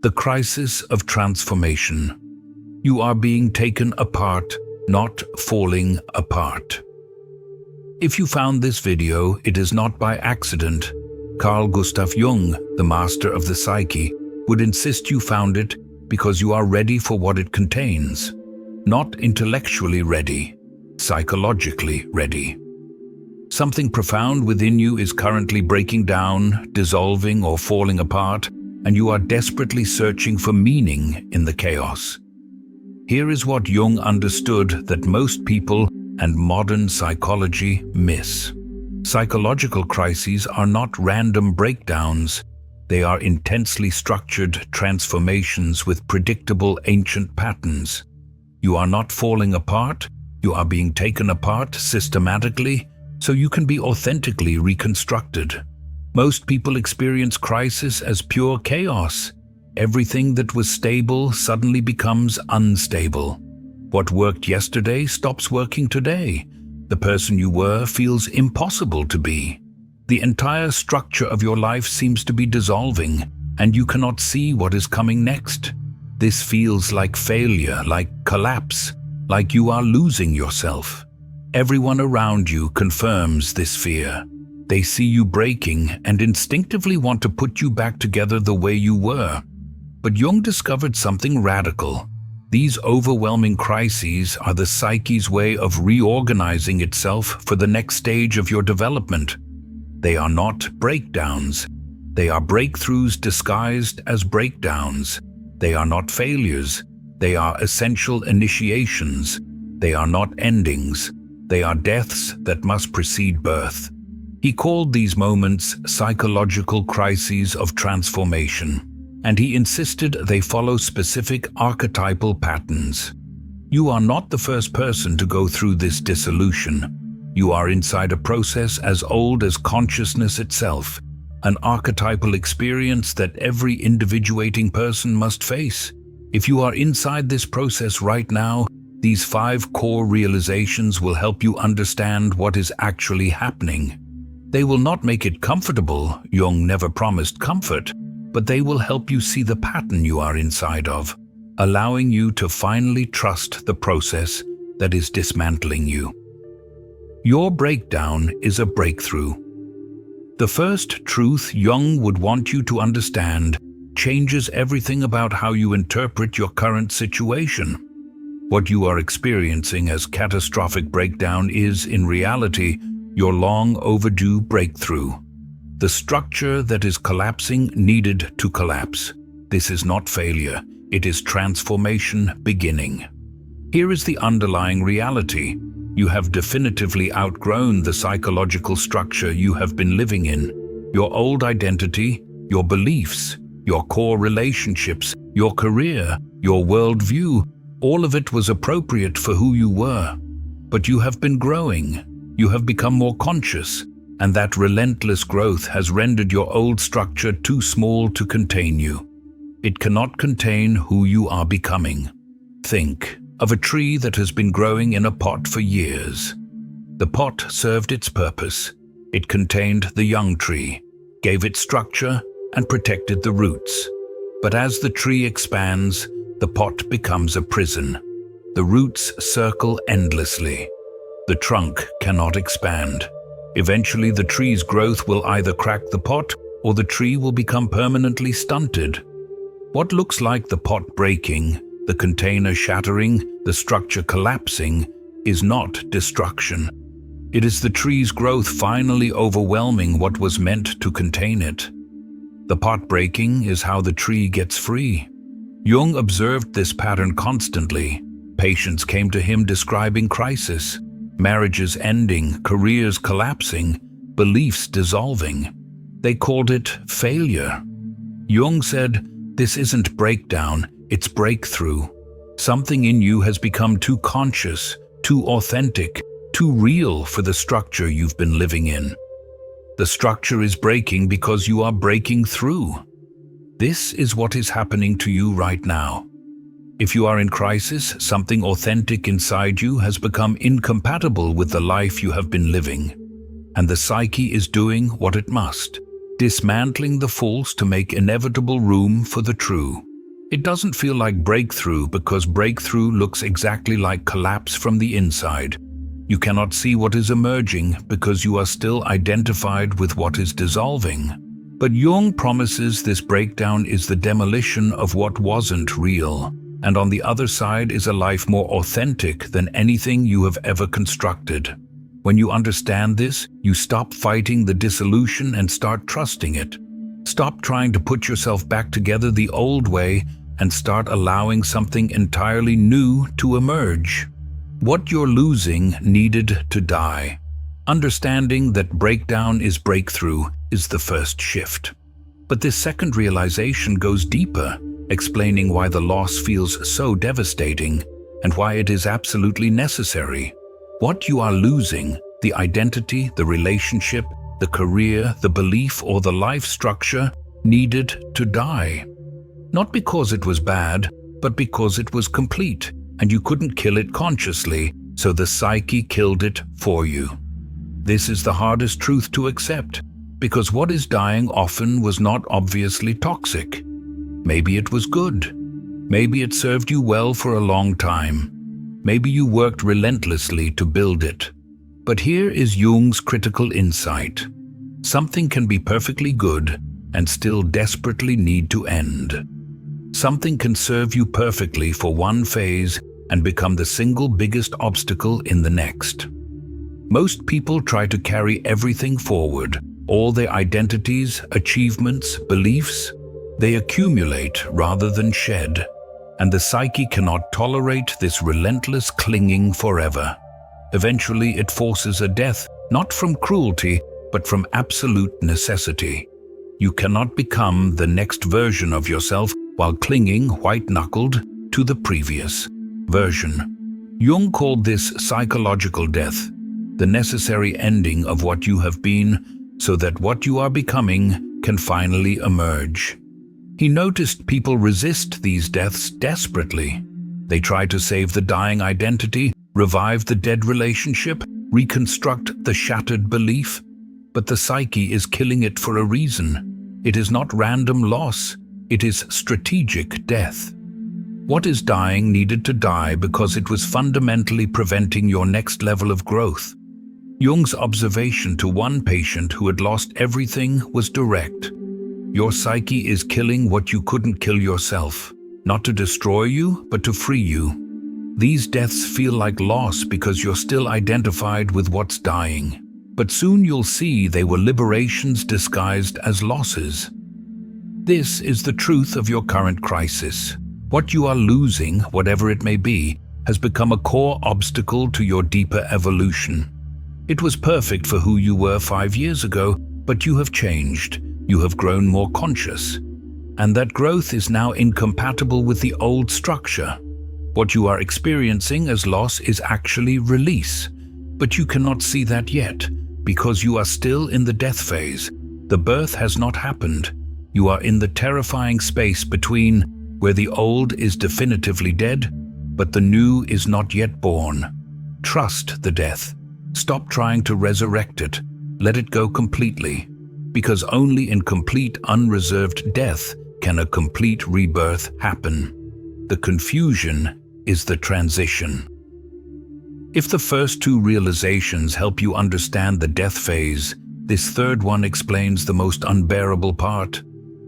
The crisis of transformation. You are being taken apart, not falling apart. If you found this video, it is not by accident. Carl Gustav Jung, the master of the psyche, would insist you found it because you are ready for what it contains. Not intellectually ready, psychologically ready. Something profound within you is currently breaking down, dissolving, or falling apart, and you are desperately searching for meaning in the chaos. Here is what Jung understood that most people and modern psychology miss. Psychological crises are not random breakdowns. They are intensely structured transformations with predictable ancient patterns. You are not falling apart, you are being taken apart systematically so you can be authentically reconstructed. Most people experience crisis as pure chaos. Everything that was stable suddenly becomes unstable. What worked yesterday stops working today. The person you were feels impossible to be. The entire structure of your life seems to be dissolving, and you cannot see what is coming next. This feels like failure, like collapse, like you are losing yourself. Everyone around you confirms this fear. They see you breaking and instinctively want to put you back together the way you were. But Jung discovered something radical. These overwhelming crises are the psyche's way of reorganizing itself for the next stage of your development. They are not breakdowns. They are breakthroughs disguised as breakdowns. They are not failures. They are essential initiations. They are not endings. They are deaths that must precede birth. He called these moments psychological crises of transformation, and he insisted they follow specific archetypal patterns. You are not the first person to go through this dissolution. You are inside a process as old as consciousness itself, an archetypal experience that every individuating person must face. If you are inside this process right now, these 5 core realizations will help you understand what is actually happening. They will not make it comfortable. Jung never promised comfort, but they will help you see the pattern you are inside of, allowing you to finally trust the process that is dismantling you. Your breakdown is a breakthrough. The first truth Jung would want you to understand changes everything about how you interpret your current situation. What you are experiencing as catastrophic breakdown is, in reality, your long overdue breakthrough. The structure that is collapsing needed to collapse. This is not failure, it is transformation beginning. Here is the underlying reality. You have definitively outgrown the psychological structure you have been living in. Your old identity, your beliefs, your core relationships, your career, your worldview, all of it was appropriate for who you were. But you have been growing. You have become more conscious, and that relentless growth has rendered your old structure too small to contain you. It cannot contain who you are becoming. Think of a tree that has been growing in a pot for years. The pot served its purpose. It contained the young tree, gave it structure, and protected the roots. But as the tree expands, the pot becomes a prison. The roots circle endlessly. The trunk cannot expand. Eventually, the tree's growth will either crack the pot or the tree will become permanently stunted. What looks like the pot breaking, the container shattering, the structure collapsing, is not destruction. It is the tree's growth finally overwhelming what was meant to contain it. The pot breaking is how the tree gets free. Jung observed this pattern constantly. Patients came to him describing crisis. Marriages ending, careers collapsing, beliefs dissolving. They called it failure. Jung said, "This isn't breakdown, it's breakthrough. Something in you has become too conscious, too authentic, too real for the structure you've been living in. The structure is breaking because you are breaking through." This is what is happening to you right now. If you are in crisis, something authentic inside you has become incompatible with the life you have been living. And the psyche is doing what it must, dismantling the false to make inevitable room for the true. It doesn't feel like breakthrough because breakthrough looks exactly like collapse from the inside. You cannot see what is emerging because you are still identified with what is dissolving. But Jung promises this breakdown is the demolition of what wasn't real, and on the other side is a life more authentic than anything you have ever constructed. When you understand this, you stop fighting the dissolution and start trusting it. Stop trying to put yourself back together the old way and start allowing something entirely new to emerge. What you're losing needed to die. Understanding that breakdown is breakthrough is the first shift. But this second realization goes deeper, explaining why the loss feels so devastating and why it is absolutely necessary. What you are losing, the identity, the relationship, the career, the belief, or the life structure, needed to die. Not because it was bad, but because it was complete, and you couldn't kill it consciously, so the psyche killed it for you. This is the hardest truth to accept, because what is dying often was not obviously toxic. Maybe it was good. Maybe it served you well for a long time. Maybe you worked relentlessly to build it. But here is Jung's critical insight. Something can be perfectly good and still desperately need to end. Something can serve you perfectly for one phase and become the single biggest obstacle in the next. Most people try to carry everything forward, all their identities, achievements, beliefs. They accumulate rather than shed, and the psyche cannot tolerate this relentless clinging forever. Eventually, it forces a death, not from cruelty, but from absolute necessity. You cannot become the next version of yourself while clinging white-knuckled to the previous version. Jung called this psychological death, the necessary ending of what you have been so that what you are becoming can finally emerge. He noticed people resist these deaths desperately. They try to save the dying identity, revive the dead relationship, reconstruct the shattered belief, but the psyche is killing it for a reason. It is not random loss, it is strategic death. What is dying needed to die because it was fundamentally preventing your next level of growth. Jung's observation to one patient who had lost everything was direct. Your psyche is killing what you couldn't kill yourself, not to destroy you, but to free you. These deaths feel like loss because you're still identified with what's dying. But soon you'll see they were liberations disguised as losses. This is the truth of your current crisis. What you are losing, whatever it may be, has become a core obstacle to your deeper evolution. It was perfect for who you were 5 years ago, but you have changed. You have grown more conscious. And that growth is now incompatible with the old structure. What you are experiencing as loss is actually release. But you cannot see that yet, because you are still in the death phase. The birth has not happened. You are in the terrifying space between where the old is definitively dead, but the new is not yet born. Trust the death. Stop trying to resurrect it. Let it go completely. Because only in complete, unreserved death can a complete rebirth happen. The confusion is the transition. If the first two realizations help you understand the death phase, this third one explains the most unbearable part.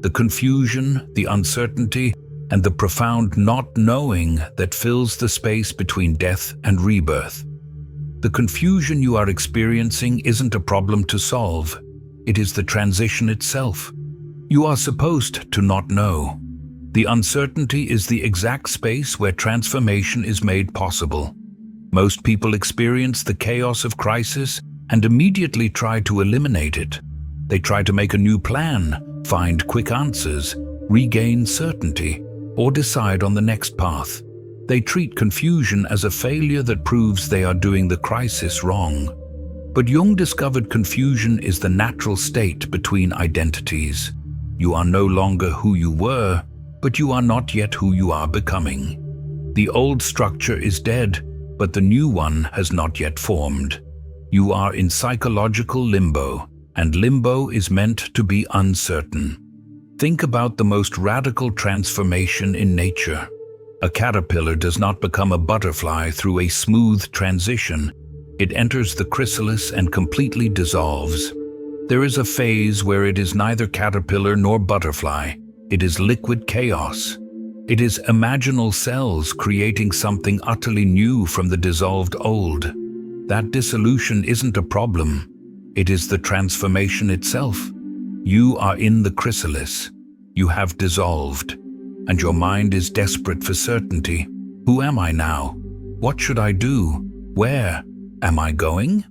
The confusion, the uncertainty, and the profound not knowing that fills the space between death and rebirth. The confusion you are experiencing isn't a problem to solve. It is the transition itself. You are supposed to not know. The uncertainty is the exact space where transformation is made possible. Most people experience the chaos of crisis and immediately try to eliminate it. They try to make a new plan, find quick answers, regain certainty, or decide on the next path. They treat confusion as a failure that proves they are doing the crisis wrong. But Jung discovered confusion is the natural state between identities. You are no longer who you were, but you are not yet who you are becoming. The old structure is dead, but the new one has not yet formed. You are in psychological limbo, and limbo is meant to be uncertain. Think about the most radical transformation in nature. A caterpillar does not become a butterfly through a smooth transition. It enters the chrysalis and completely dissolves. There is a phase where it is neither caterpillar nor butterfly. It is liquid chaos. It is imaginal cells creating something utterly new from the dissolved old. That dissolution isn't a problem. It is the transformation itself. You are in the chrysalis. You have dissolved, and your mind is desperate for certainty. Who am I now? What should I do? Where am I going?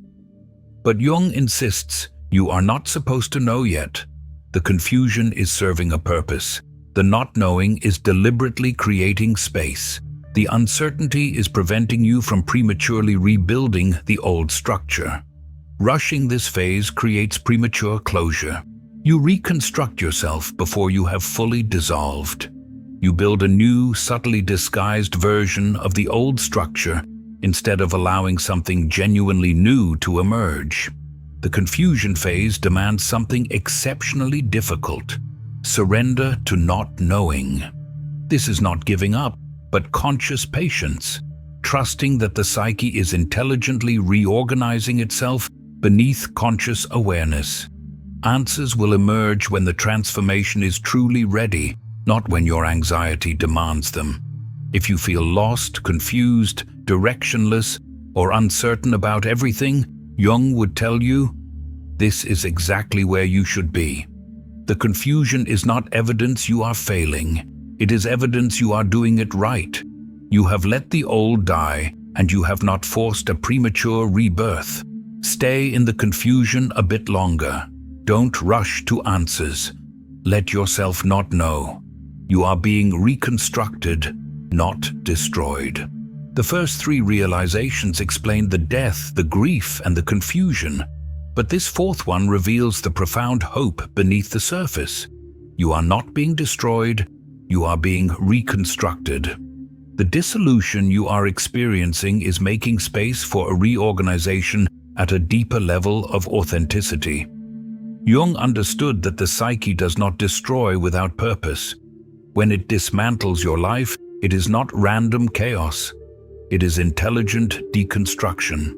But Jung insists you are not supposed to know yet. The confusion is serving a purpose. The not knowing is deliberately creating space. The uncertainty is preventing you from prematurely rebuilding the old structure. Rushing this phase creates premature closure. You reconstruct yourself before you have fully dissolved. You build a new, subtly disguised version of the old structure instead of allowing something genuinely new to emerge. The confusion phase demands something exceptionally difficult: surrender to not knowing. This is not giving up, but conscious patience, trusting that the psyche is intelligently reorganizing itself beneath conscious awareness. Answers will emerge when the transformation is truly ready, not when your anxiety demands them. If you feel lost, confused, directionless, or uncertain about everything, Jung would tell you, this is exactly where you should be. The confusion is not evidence you are failing. It is evidence you are doing it right. You have let the old die, and you have not forced a premature rebirth. Stay in the confusion a bit longer. Don't rush to answers. Let yourself not know. You are being reconstructed, not destroyed. The first three realizations explain the death, the grief, and the confusion. But this fourth one reveals the profound hope beneath the surface. You are not being destroyed, you are being reconstructed. The dissolution you are experiencing is making space for a reorganization at a deeper level of authenticity. Jung understood that the psyche does not destroy without purpose. When it dismantles your life, it is not random chaos. It is intelligent deconstruction.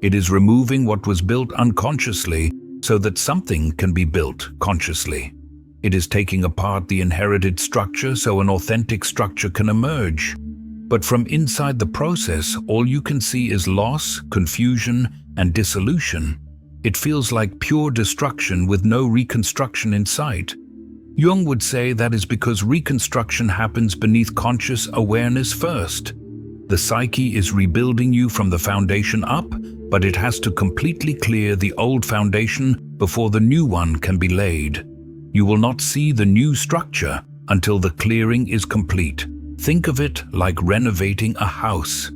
It is removing what was built unconsciously so that something can be built consciously. It is taking apart the inherited structure so an authentic structure can emerge. But from inside the process, all you can see is loss, confusion, and dissolution. It feels like pure destruction with no reconstruction in sight. Jung would say that is because reconstruction happens beneath conscious awareness first. The psyche is rebuilding you from the foundation up, but it has to completely clear the old foundation before the new one can be laid. You will not see the new structure until the clearing is complete. Think of it like renovating a house.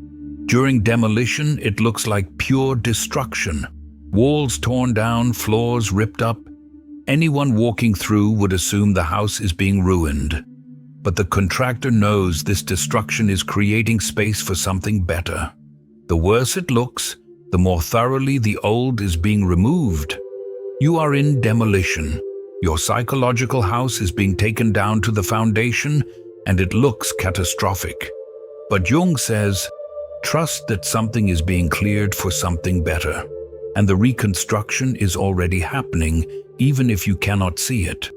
During demolition, it looks like pure destruction. Walls torn down, floors ripped up. Anyone walking through would assume the house is being ruined. But the contractor knows this destruction is creating space for something better. The worse it looks, the more thoroughly the old is being removed. You are in demolition. Your psychological house is being taken down to the foundation, and it looks catastrophic. But Jung says, trust that something is being cleared for something better. And the reconstruction is already happening, even if you cannot see it.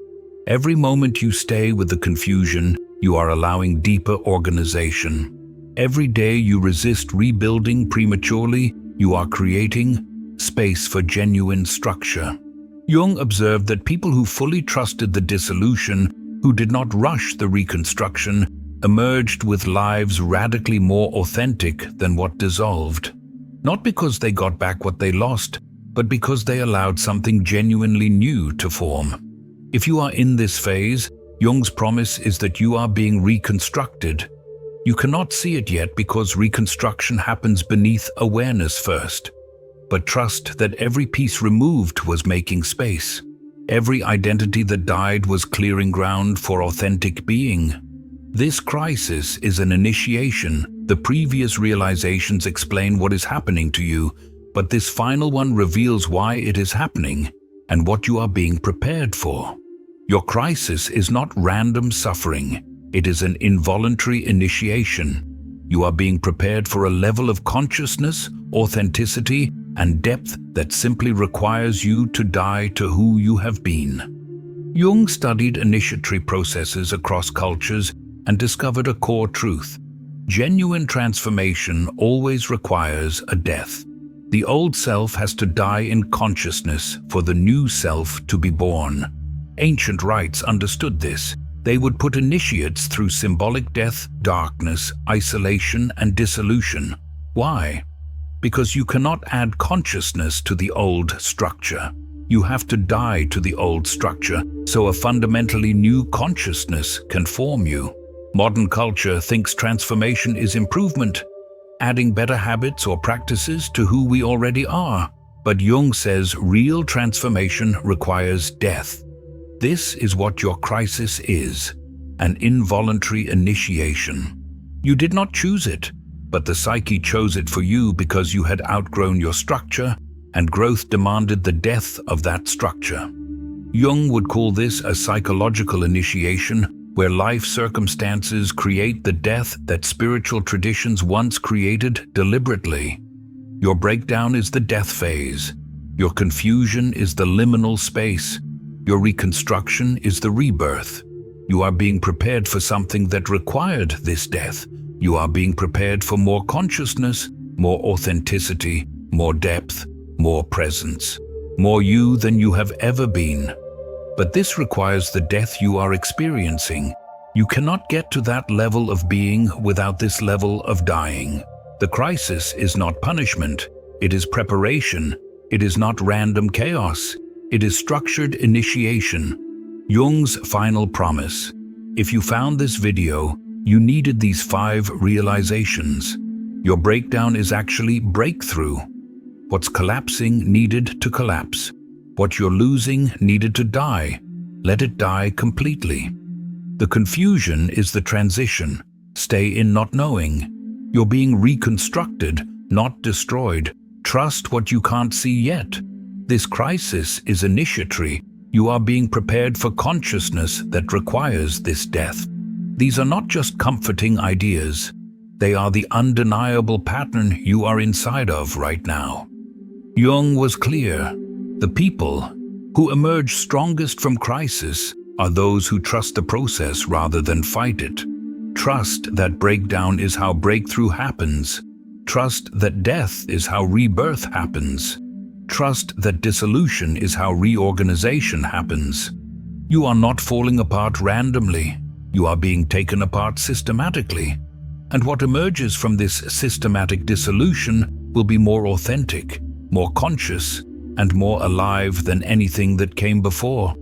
Every moment you stay with the confusion, you are allowing deeper organization. Every day you resist rebuilding prematurely, you are creating space for genuine structure. Jung observed that people who fully trusted the dissolution, who did not rush the reconstruction, emerged with lives radically more authentic than what dissolved. Not because they got back what they lost, but because they allowed something genuinely new to form. If you are in this phase, Jung's promise is that you are being reconstructed. You cannot see it yet because reconstruction happens beneath awareness first. But trust that every piece removed was making space. Every identity that died was clearing ground for authentic being. This crisis is an initiation. The previous realizations explain what is happening to you, but this final one reveals why it is happening and what you are being prepared for. Your crisis is not random suffering. It is an involuntary initiation. You are being prepared for a level of consciousness, authenticity, and depth that simply requires you to die to who you have been. Jung studied initiatory processes across cultures and discovered a core truth. Genuine transformation always requires a death. The old self has to die in consciousness for the new self to be born. Ancient rites understood this. They would put initiates through symbolic death, darkness, isolation, and dissolution. Why? Because you cannot add consciousness to the old structure. You have to die to the old structure so a fundamentally new consciousness can form you. Modern culture thinks transformation is improvement, adding better habits or practices to who we already are. But Jung says real transformation requires death. This is what your crisis is, an involuntary initiation. You did not choose it, but the psyche chose it for you because you had outgrown your structure, and growth demanded the death of that structure. Jung would call this a psychological initiation, where life circumstances create the death that spiritual traditions once created deliberately. Your breakdown is the death phase. Your confusion is the liminal space. Your reconstruction is the rebirth. You are being prepared for something that required this death. You are being prepared for more consciousness, more authenticity, more depth, more presence, more you than you have ever been. But this requires the death you are experiencing. You cannot get to that level of being without this level of dying. The crisis is not punishment. It is preparation. It is not random chaos. It is structured initiation. Jung's final promise. If you found this video, you needed these 5 realizations. Your breakdown is actually breakthrough. What's collapsing needed to collapse. What you're losing needed to die. Let it die completely. The confusion is the transition. Stay in not knowing. You're being reconstructed, not destroyed. Trust what you can't see yet. This crisis is initiatory. You are being prepared for consciousness that requires this death. These are not just comforting ideas. They are the undeniable pattern you are inside of right now. Jung was clear. The people who emerge strongest from crisis are those who trust the process rather than fight it. Trust that breakdown is how breakthrough happens. Trust that death is how rebirth happens. Trust that dissolution is how reorganization happens. You are not falling apart randomly. You are being taken apart systematically. And what emerges from this systematic dissolution will be more authentic, more conscious, and more alive than anything that came before.